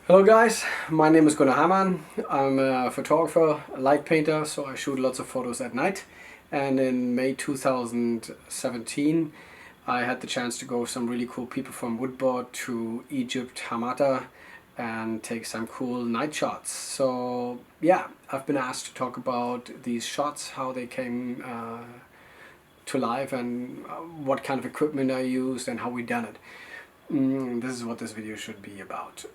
Hello guys, my name is Gunnar Hamann. I'm a photographer, a light painter, so I shoot lots of photos at night. And in May 2017 I had the chance to go with some really cool people from Woodboard to Egypt, Hamata, and take some cool night shots. So yeah, I've been asked to talk about these shots, how they came to life, and what kind of equipment I used and how we done it. This is what this video should be about.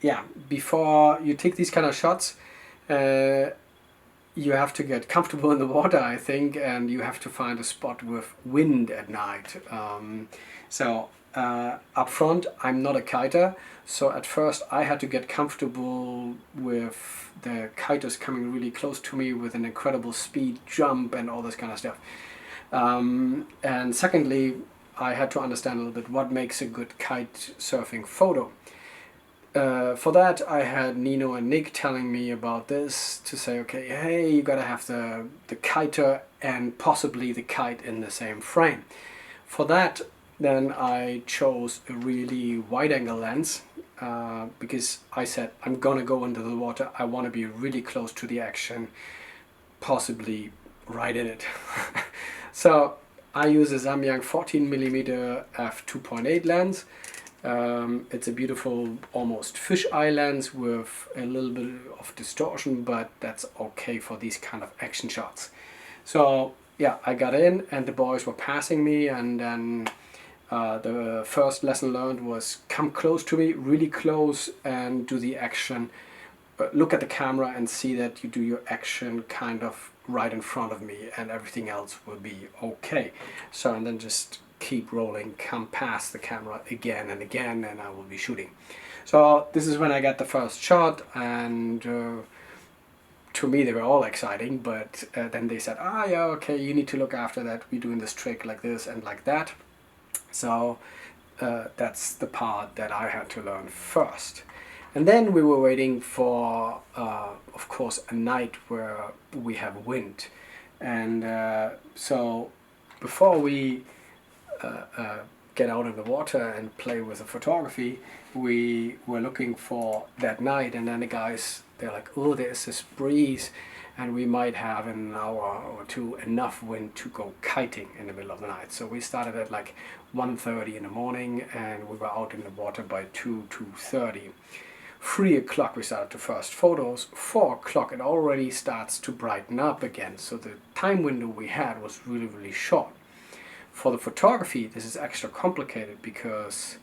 Yeah, before you take these kind of shots, you have to get comfortable in the water, I think, and you have to find a spot with wind at night. Up front, I'm not a kiter, so at first I had to get comfortable with the kiters coming really close to me with an incredible speed, jump, and all this kind of stuff. And secondly, I had to understand a little bit what makes a good kite surfing photo. For that I had Nino and Nick telling me about this, to say, okay, hey, you gotta have the kiter and possibly the kite in the same frame. For that then I chose a really wide angle lens, because I said I'm gonna go into the water, I want to be really close to the action, possibly right in it. So I use a Samyang 14mm f2.8 lens. It's a beautiful, almost fisheye lens with a little bit of distortion, but that's okay for these kind of action shots. So yeah, I got in and the boys were passing me, and then the first lesson learned was come close to me, really close, and do the action. Look at the camera and see that you do your action kind of right in front of me, and everything else will be okay. So, and then just keep rolling, come past the camera again and again, and I will be shooting. So this is when I got the first shot, and to me they were all exciting, but then they said, ah yeah, okay, you need to look after that, we're doing this trick like this and like that. So that's the part that I had to learn first. And then we were waiting for, of course, a night where we have wind. And so before we get out of the water and play with the photography, we were looking for that night. And then the guys, they're like, oh, there's this breeze, and we might have in an hour or two enough wind to go kiting in the middle of the night. So we started at like 1:30 in the morning, and we were out in the water by 2:30. 3 o'clock we started the first photos. 4 o'clock it already starts to brighten up again, so the time window we had was really short. For the photography this is extra complicated because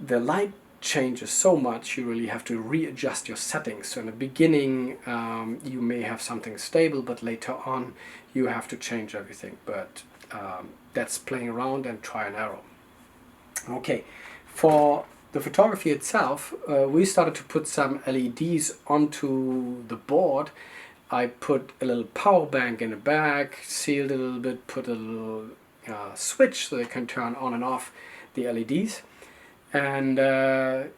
the light changes so much, you really have to readjust your settings. So in the beginning you may have something stable, but later on you have to change everything. But that's playing around and try and error. Okay, for the photography itself, we started to put some LEDs onto the board. I put a little power bank in the back, sealed it a little bit, put a little switch so they can turn on and off the LEDs. And they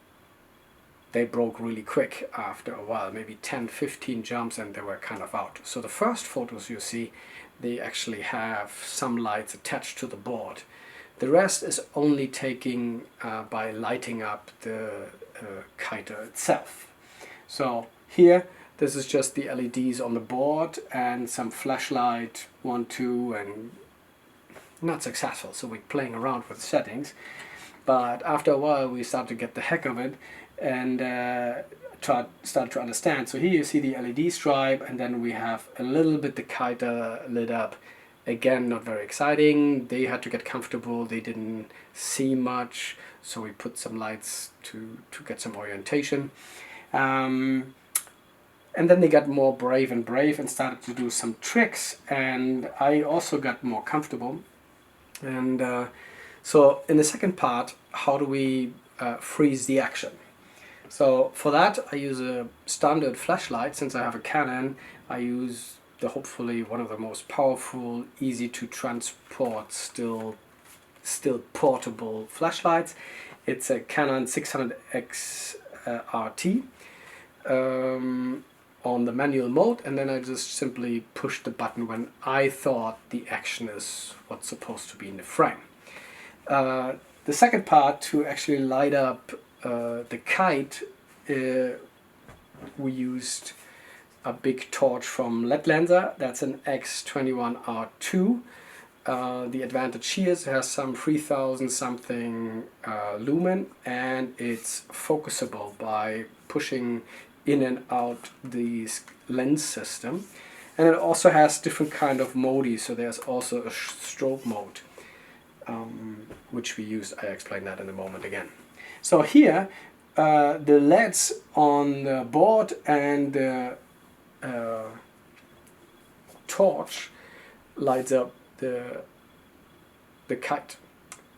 broke really quick after a while, maybe 10-15 jumps, and they were kind of out. So the first photos you see, they actually have some lights attached to the board. The rest is only taking by lighting up the kiter itself. So here, this is just the LEDs on the board and some flashlight, 1, 2, and not successful. So we're playing around with settings. But after a while we start to get the heck of it and start to understand. So here you see the LED stripe, and then we have a little bit the kiter lit up. Again, not very exciting. They had to get comfortable, they didn't see much, so we put some lights to get some orientation. And then they got more brave and started to do some tricks, and I also got more comfortable. And so in the second part, how do we freeze the action? So for that I use a standard flashlight. Since I have a Canon, I use hopefully one of the most powerful, easy to transport, still portable flashlights. It's a Canon 600R.2 on the manual mode, and then I just simply push the button when I thought the action is what's supposed to be in the frame. The second part, to actually light up the Kite, we used a big torch from Lenser. That's an X21.r.2. The advantage here is it has some 3000 something lumen, and it's focusable by pushing in and out the lens system. And it also has different kind of modi, so there's also a strobe mode, which we use. I explain that in a moment again. So here, the LEDs on the board and the torch lights up the Kite.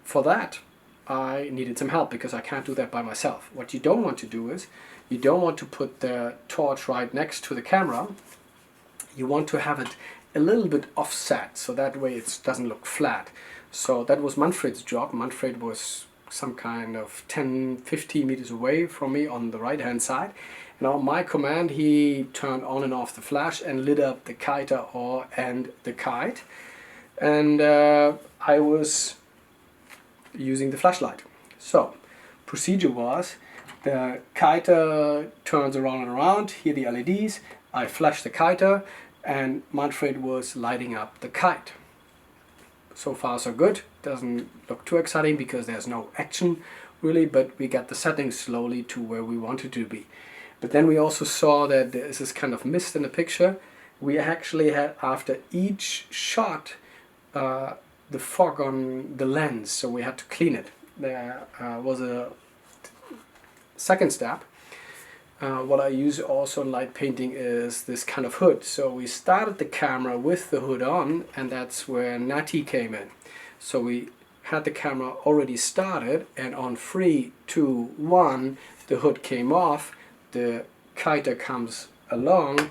For that, I needed some help because I can't do that by myself. What you don't want to do is, you don't want to put the torch right next to the camera. You want to have it a little bit offset, so that way it doesn't look flat. So that was Manfred's job. Manfred was some kind of 10-15 meters away from me on the right hand side. And on my command, he turned on and off the flash and lit up the kiter and the Kite. And I was using the flashlight. So procedure was, the kiter turns around and around, here the LEDs, I flash the kiter, and Manfred was lighting up the Kite. So far so good. Doesn't look too exciting because there's no action really, but we got the settings slowly to where we wanted to be. But then we also saw that there is this kind of mist in the picture. We actually had, after each shot, the fog on the lens, so we had to clean it. There was a second step. What I use also in light painting is this kind of hood. So we started the camera with the hood on, and that's where Natty came in. So we had the camera already started, and on 3, 2, 1 the hood came off, the kiter comes along,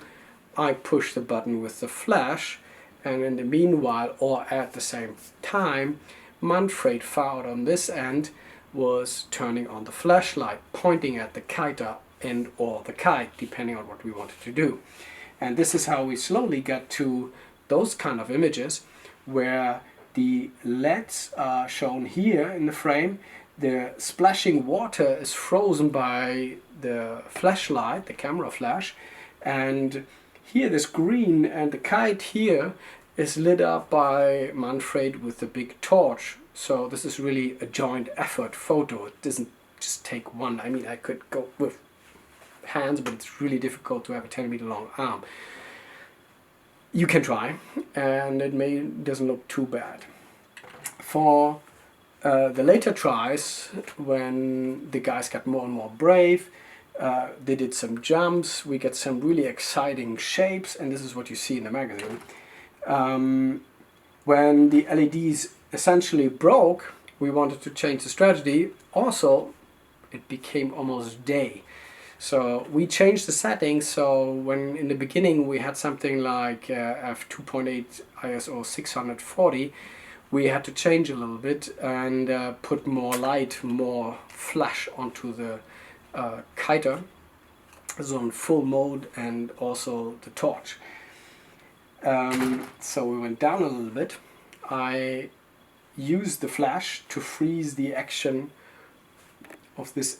I push the button with the flash, and in the meanwhile, or at the same time, Manfred far on this end was turning on the flashlight, pointing at the kiter and or the Kite, depending on what we wanted to do. And this is how we slowly got to those kind of images where the LEDs are shown here in the frame. The splashing water is frozen by the flashlight, the camera flash, and here this green, and the Kite here is lit up by Manfred with the big torch. So this is really a joint effort photo. It doesn't just take one. I mean, I could go with hands, but it's really difficult to have a 10-meter long arm. You can try, and it doesn't look too bad. For the later tries, when the guys got more and more brave, they did some jumps, we get some really exciting shapes, and this is what you see in the magazine. When the LEDs essentially broke, we wanted to change the strategy. Also, it became almost day. So we changed the settings, so when in the beginning we had something like f2.8 ISO 640, we had to change a little bit and put more light, more flash onto the kiter, so in full mode, and also the torch. So we went down a little bit. I used the flash to freeze the action of this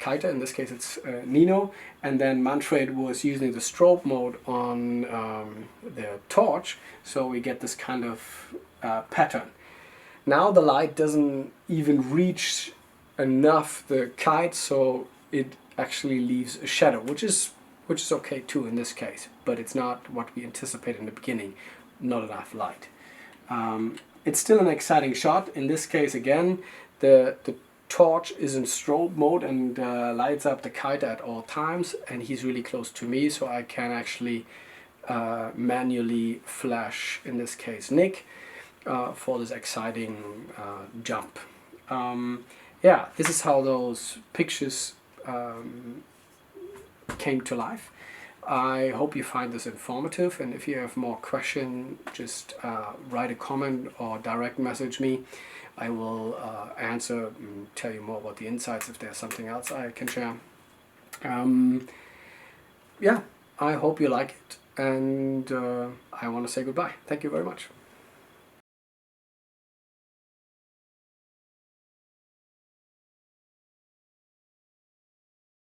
kiter, in this case it's Nino, and then Manfred was using the strobe mode on the torch, so we get this kind of pattern. Now the light doesn't even reach enough the Kite, so it actually leaves a shadow, which is okay too in this case, but it's not what we anticipated in the beginning. Not enough light. It's still an exciting shot. In this case again, the torch is in strobe mode and lights up the kite at all times, and he's really close to me, so I can actually manually flash, in this case Nick, for this exciting jump. Yeah, this is how those pictures came to life. I hope you find this informative, and if you have more questions, just write a comment or direct message me. I will answer and tell you more about the insights if there's something else I can share. Yeah, I hope you like it, and I want to say goodbye. Thank you very much.